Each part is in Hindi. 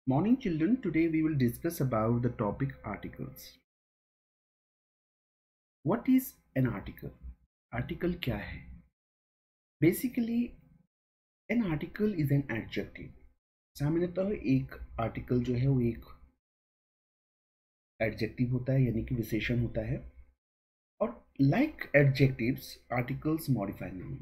Morning children, today we will discuss about the topic articles. What is an article? Article क्या है? Basically, an article is an adjective. सामान्यतः एक आर्टिकल जो है वो एक एडजेक्टिव होता है यानी कि विशेषण होता है और like adjectives articles modify noun.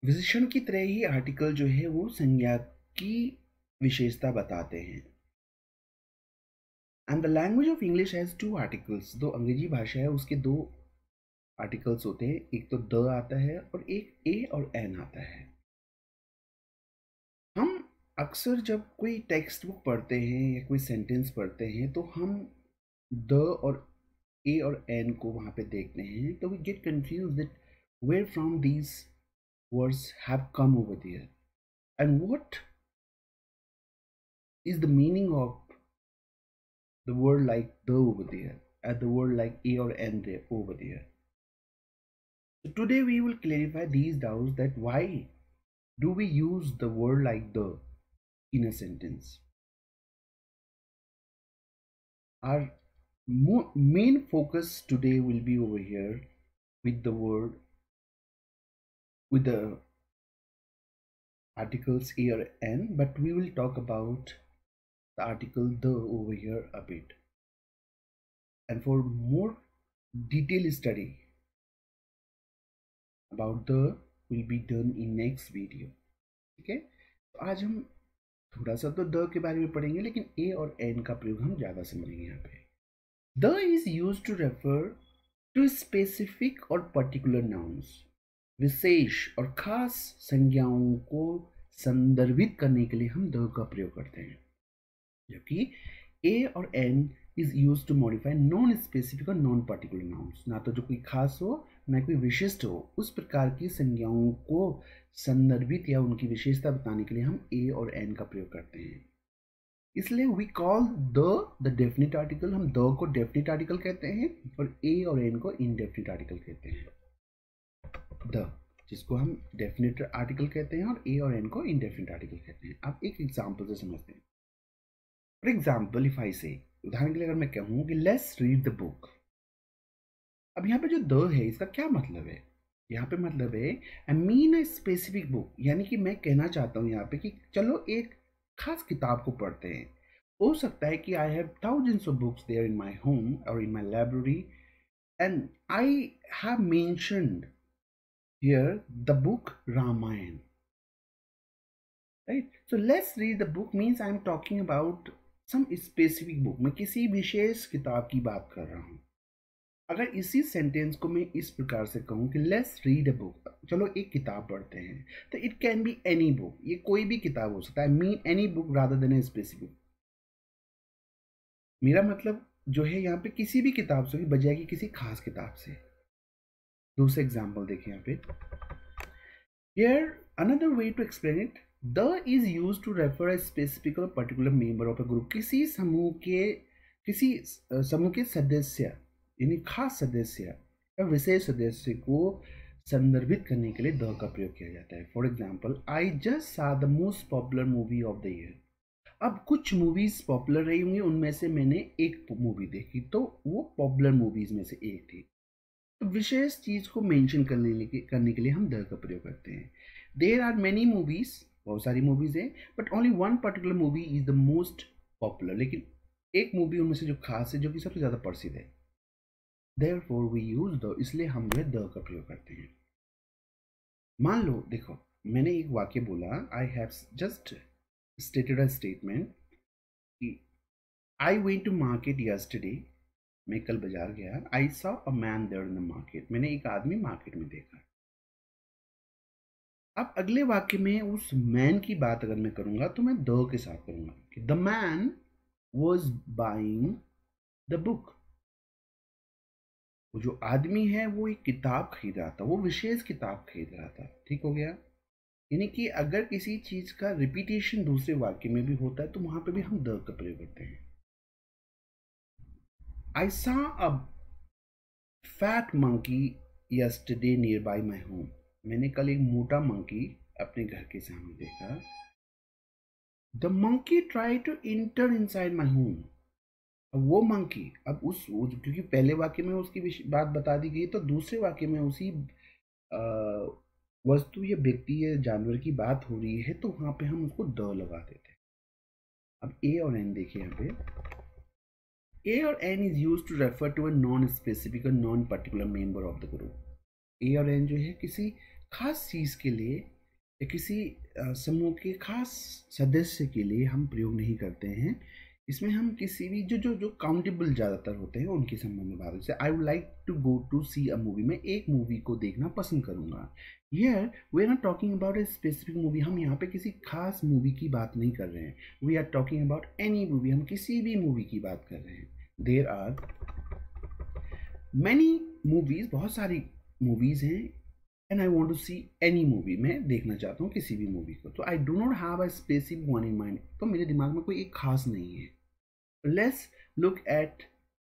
विशेषण की तरह ही आर्टिकल जो है वो संज्ञा की विशेषता बताते हैं। And the language of English has two articles. जो अंग्रेजी भाषा है उसके दो आर्टिकल्स होते हैं, एक तो द आता है और एक ए और एन आता है। हम अक्सर जब कोई टेक्स्ट बुक पढ़ते हैं या कोई सेंटेंस पढ़ते हैं तो हम द और ए और एन को वहाँ पे देखते हैं तो we get confuse that where from these words have come over there and what is the meaning of the word like the over there and the word like a और an over there. So today we will clarify these doubts that why do we use the word like the in a sentence. Our main focus today will be over here with the word with the articles a or n, but we will talk about the article the over here a bit. And for more detailed study about the will be done in next video. ठीक है, तो आज हम थोड़ा सा तो द के बारे में पढ़ेंगे लेकिन ए और एन का प्रयोग हम ज़्यादा समझेंगे यहाँ पे। The is use to refer to specific और पर्टिकुलर नाउन्स। विशेष और खास संज्ञाओं को संदर्भित करने के लिए हम द का प्रयोग करते हैं, जबकि ए और an is use to modify non specific और नॉन पर्टिकुलर नाउन्स। ना तो जो कोई खास हो ना कोई विशिष्ट हो, उस प्रकार की संज्ञाओं को संदर्भित या उनकी विशेषता बताने के लिए हम ए और एन का प्रयोग करते हैं। इसलिए we call the definite article. हम द को डेफिनिट आर्टिकल कहते हैं और ए और एन को इनडेफिनिट आर्टिकल कहते हैं। द जिसको हम डेफिनिट आर्टिकल कहते हैं और ए और एन को इनडेफिनिट आर्टिकल कहते हैं। अब एक एग्जाम्पल से समझते हैं। फॉर एग्जाम्पल इफ आई से, उदाहरण के लिए अगर मैं कहूँ कि लेट्स रीड द बुक। अब यहाँ पे जो द है इसका क्या मतलब है? यहाँ पे मतलब है I mean a specific book, यानी कि मैं कहना चाहता हूँ यहाँ पे कि चलो एक खास किताब को पढ़ते हैं। हो सकता है कि I have thousands of books there in my home और in my library and I have mentioned here the book Ramayana, right? So let's read the book means I am talking about some specific book. मैं किसी विशेष किताब की बात कर रहा हूँ। अगर इसी सेंटेंस को मैं इस प्रकार से कहूँ कि लेट्स रीड अ बुक, चलो एक किताब पढ़ते हैं, तो it can be any book. ये कोई भी किताब हो सकता है। Mean any book rather than a specific. मेरा मतलब जो है यहाँ पे किसी भी किताब से बजाय कि किसी खास किताब से। दूसरा एग्जाम्पल देखिए यहाँ पे। Here another way to explain it, the is use to refer a specific और particular member of a group. किसी समूह के सदस्य यानी खास सदस्य या विशेष सदस्य को संदर्भित करने के लिए द का प्रयोग किया जाता है। फॉर एग्जाम्पल, आई जस्ट सा the most popular movie of the year. अब कुछ मूवीज पॉपुलर रही होंगी, उनमें से मैंने एक मूवी देखी तो वो पॉपुलर मूवीज में से एक थी। तो विशेष चीज को मेंशन करने के लिए हम द का प्रयोग करते हैं। देयर आर मेनी मूवीज, बहुत सारी मूवीज है, but only one particular movie is the most popular. लेकिन एक मूवी उनमें से जो खास है, जो कि सबसे ज्यादा प्रसिद्ध है, therefore we use the, इसलिए हम जो है द का प्रयोग करते हैं। मान लो देखो, मैंने एक वाक्य बोला, I have just stated a statement कि I went to market yesterday. मैं कल बाजार गया। I saw a man there in the market. मैंने एक आदमी मार्केट में देखा। अब अगले वाक्य में उस मैन की बात अगर मैं करूंगा तो मैं द के साथ करूंगा कि the man was buying the book. वो जो आदमी है वो एक किताब खरीद रहा था, वो विशेष किताब खरीद रहा था। ठीक हो गया? यानी कि अगर किसी चीज का रिपीटेशन दूसरे वाक्य में भी होता है तो वहां पे भी हम द का प्रयोग करते हैं। आई saw a fat monkey yesterday near by my home. मैंने कल एक मोटा मंकी अपने घर के सामने देखा। The monkey try to enter inside my home. अब वो मंकी, अब क्योंकि पहले वाक्य में उसकी बात बता दी गई, तो दूसरे वाक्य में उसी वस्तु या व्यक्ति या जानवर की बात हो रही है, तो वहां पे हम उसको द लगा देते हैं। अब ए और एन देखिए यहाँ पे, ए और an is use to refer to a non specific और non particular member of the group. A और एन जो है किसी खास चीज के लिए या किसी समूह के खास सदस्य के लिए हम प्रयोग नहीं करते हैं। इसमें हम किसी भी जो जो जो काउंटेबल ज़्यादातर होते हैं उनके संबंध में बात, जैसे I would like to go to see a movie, मैं एक मूवी को देखना पसंद करूंगा। Here we are not talking about a specific movie, हम यहाँ पे किसी खास मूवी की बात नहीं कर रहे हैं। We are talking about any movie, हम किसी भी मूवी की बात कर रहे हैं। देयर आर मैनी मूवीज, बहुत सारी मूवीज हैं, and I want to see any movie, मैं देखना चाहता हूँ किसी भी मूवी को। तो I do not have a specific one in mind, तो मेरे दिमाग में कोई एक खास नहीं है। Let's look at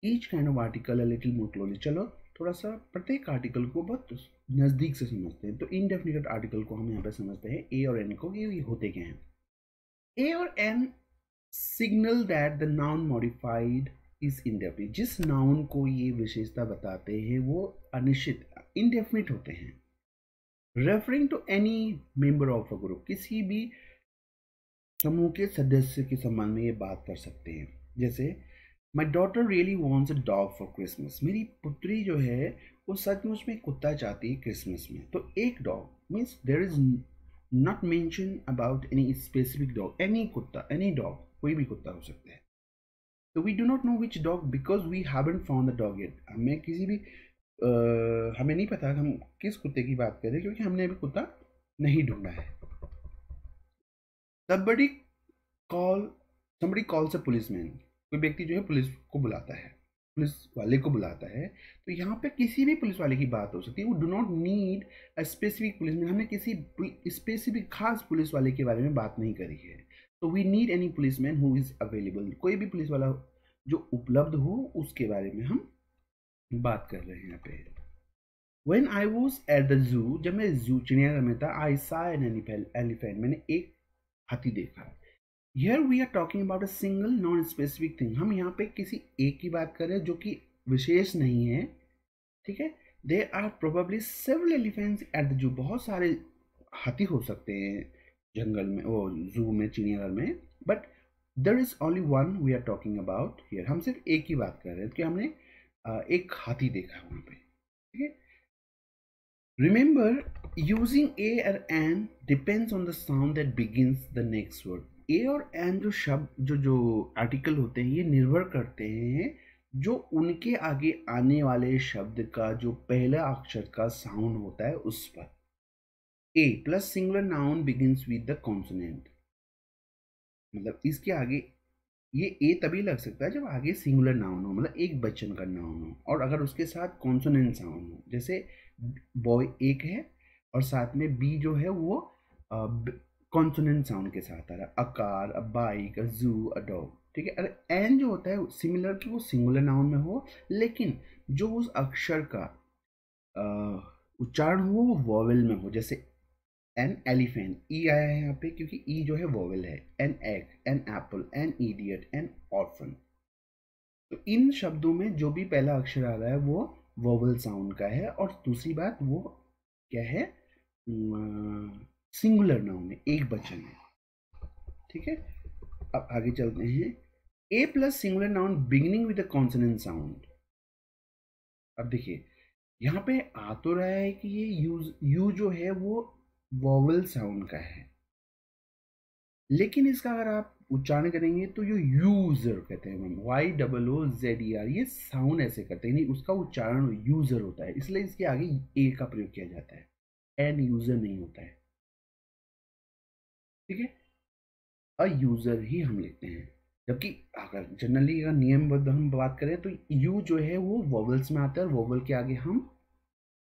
each kind of article a little more closely. चलो थोड़ा सा प्रत्येक आर्टिकल को बहुत नज़दीक से समझते हैं। तो इनडेफिनिट आर्टिकल को हम यहाँ पे समझते हैं ए और एन को, ये होते क्या हैं। ए और an signal that the noun modified is indefinite. जिस नाउन को ये विशेषता बताते हैं वो अनिश्चित, इनडेफिनिट होते हैं। Referring to any member of a group, किसी भी समूह के सदस्य के संबंध में ये बात कर सकते हैं। जैसे my daughter really wants a dog for Christmas, मेरी पुत्री जो है वो सचमुच में कुत्ता चाहती है क्रिसमस में। तो एक dog means there is not mention about any specific dog, any कुत्ता, एनी डॉग, कोई भी कुत्ता हो सकता है। तो we do not know which dog because we haven't found the dog yet, हमें किसी भी हमें नहीं पता हम किस कुत्ते की बात कर रहे हैं, क्योंकि हमने अभी कुत्ता नहीं ढूंढा है। somebody somebody calls a policeman, कोई व्यक्ति जो है पुलिस को बुलाता है, पुलिस वाले को बुलाता है। तो यहाँ पे किसी भी पुलिस वाले की बात हो सकती है। वो do not need a specific policeman, हमने किसी स्पेसिफिक खास पुलिस वाले के बारे में बात नहीं करी है। तो we need any policeman who is available, कोई भी पुलिस वाला जो उपलब्ध हो उसके बारे में हम बात कर रहे हैं यहाँ पे। When I was at the zoo, जब मैं जू चिड़ियाघर में था, I saw an elephant, मैंने एक हाथी देखा। Here we are talking about a single non-specific thing, हम यहाँ पे किसी एक की बात कर रहे हैं जो कि विशेष नहीं है, ठीक है। There are probably several elephants at the zoo, बहुत सारे हाथी हो सकते हैं जंगल में, वो जू में, चिड़ियाघर में, but there is only one we are talking about here, हम सिर्फ एक की बात कर रहे हैं कि हमने एक हाथी देखा वहाँ पे, ठीक है। Remember, using a or an depends on the sound that begins the next word. A और an जो शब्द जो आर्टिकल होते हैं ये निर्भर करते हैं जो उनके आगे आने वाले शब्द का जो पहला अक्षर का साउंड होता है उस पर। A plus singular noun begins with the consonant, मतलब इसके आगे ये ए तभी लग सकता है जब आगे सिंगुलर नाउन हो, मतलब एक बच्चन का नाउन हो, और अगर उसके साथ कॉन्सोनेंट साउंड हो। जैसे बॉय एक है और साथ में बी जो है वो कॉन्सोनेंट साउंड के साथ आ रहा है, अकार, अ बाइक, अ जू, अ डॉग, ठीक है। अगर एन जो होता है सिमिलर कि वो सिंगुलर नाउन में हो, लेकिन जो उस अक्षर का उच्चारण हो वो वॉवेल में हो। जैसे एन एलिफेंट, ई आया है यहाँ पे क्योंकि ई जो है वॉवेल है। An egg, an apple, an idiot, an orphan. तो इन शब्दों में जो भी पहला अक्षर आ रहा है वो वॉवेल साउंड का है, और दूसरी बात वो क्या है, सिंगुलर नाउन है, एक वचन है, ठीक है। अब आगे चलते हैं। A plus singular noun beginning with a consonant sound. अब देखिए यहाँ पे आ तो रहा है कि ये यू जो है वो वॉवेल साउंड का है, लेकिन इसका अगर आप उच्चारण करेंगे तो ये यूजर कहते हैं, YOOZER, ये साउंड ऐसे करते हैं, नहीं उसका उच्चारण यूजर होता है, इसलिए इसके आगे ए का प्रयोग किया जाता है, एन यूजर नहीं होता है, ठीक है। अ यूजर ही हम लिखते हैं, जबकि अगर जनरली अगर नियमबद्ध हम बात करें तो यू जो है वो वॉवल्स में आता है, वॉवल के आगे हम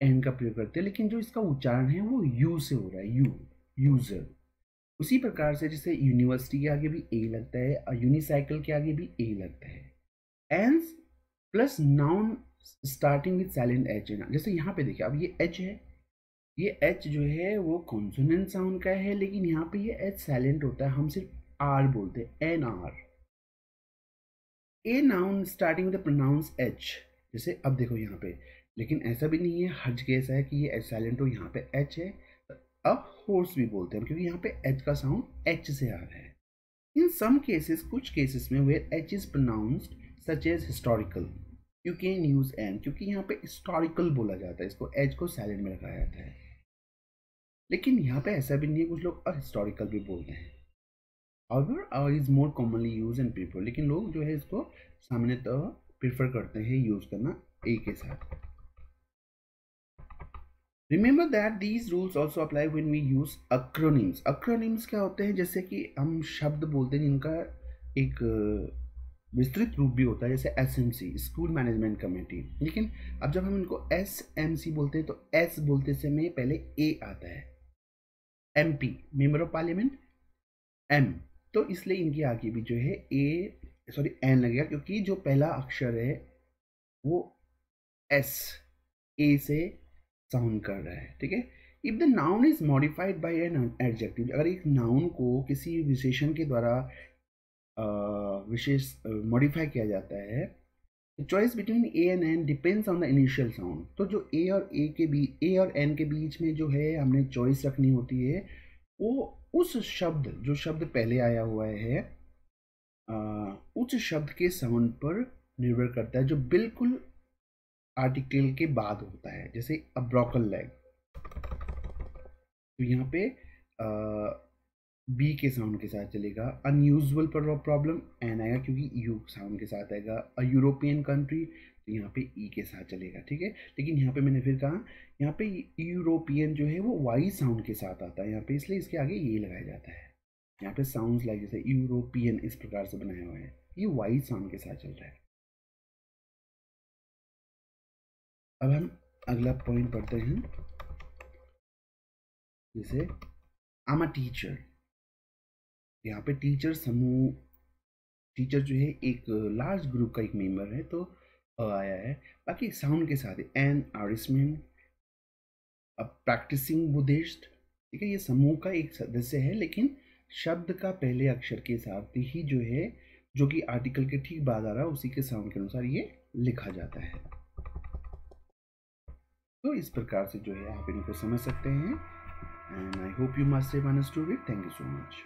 एन का प्रयोग करते हैं, लेकिन जो इसका उच्चारण है वो यू से हो रहा है, यू, यूजर। उसी प्रकार से जैसे यूनिवर्सिटी के आगे भी ए लगता है और यूनिसाइकिल के आगे भी ए लगता है। An plus noun starting with silent H है ना, जैसे यहाँ पे देखिए अब ये एच है, ये एच जो है वो कॉन्सोनेंट साउंड का है, लेकिन यहाँ पे ये एच साइलेंट होता है, हम सिर्फ आर बोलते हैं, an R. A noun starting with pronounce H, जैसे अब देखो यहाँ पे, लेकिन ऐसा भी नहीं है हर जगह ऐसा है कि ये एच साइलेंट हो, यहाँ पे एच है। अब हॉर्स भी बोलते हैं क्योंकि यहाँ पे एच का साउंड एच से आ रहा है। इन सम केसेस, कुछ केसेस में where H is pronounced such as historical, you can use an, क्योंकि यहाँ पे हिस्टोरिकल बोला जाता है, इसको एच को साइलेंट में रखा जाता है। लेकिन यहाँ पे ऐसा भी नहीं है, कुछ लोग अहिस्टोरिकल भी बोलते हैं। However, is more commonly used in people, लेकिन लोग जो है इसको सामान्यतः प्रेफर करते हैं यूज करना ए के साथ। Remember that these rules also apply when we use acronyms. Acronyms क्या होते हैं? जैसे कि हम शब्द बोलते हैं जिनका एक विस्तृत रूप भी होता है, जैसे SMC, स्कूल मैनेजमेंट कमेटी। लेकिन अब जब हम इनको SMC बोलते हैं तो S बोलते समय पहले A आता है। MP, member of parliament, M, तो इसलिए इनके आगे भी जो है एन लगेगा, क्योंकि जो पहला अक्षर है वो एस, ए से साउंड कर रहा है, ठीक है। If the noun is modified by an adjective, अगर एक नाउन को किसी विशेषण के द्वारा विशेष मॉडिफाई किया जाता है, choice between a and an depends on the initial sound. तो जो ए और एन के बीच में जो है हमने चॉइस रखनी होती है, वो उस शब्द, जो शब्द पहले आया हुआ है उस शब्द के साउंड पर निर्भर करता है, जो बिल्कुल आर्टिकल के बाद होता है। जैसे अ ब्रोकन लेग, तो यहाँ पे बी के साउंड के साथ चलेगा। अनयूजुअल प्रॉब्लम एन आएगा क्योंकि यू साउंड के साथ आएगा। अ यूरोपियन कंट्री, तो यहाँ पे ई के साथ चलेगा, ठीक है। लेकिन यहाँ पे मैंने फिर कहा, यहाँ पे यूरोपियन जो है वो वाई साउंड के साथ आता है यहाँ पे, इसलिए इसके आगे ये लगाया जाता है। यहाँ पे साउंड्स लाइक जैसे यूरोपियन इस प्रकार से बनाया हुआ है, ये वाई साउंड के साथ चल रहा है। अब हम अगला पॉइंट पढ़ते हैं, जैसे आई एम अ टीचर। यहाँ पे टीचर समूह, टीचर जो है एक लार्ज ग्रुप का एक मेंबर है, तो आया है। बाकी साउंड के साथ एन आरिसमैन, अ प्रैक्टिसिंग बुद्धिस्ट, ठीक है। ये समूह का एक सदस्य है, लेकिन शब्द का पहले अक्षर के साथ ही जो है, जो कि आर्टिकल के ठीक बाद आ रहा है, उसी के साउंड के अनुसार ये लिखा जाता है। तो इस प्रकार से जो है आप इनको समझ सकते हैं। And I hope you must have understood it. Thank you so much.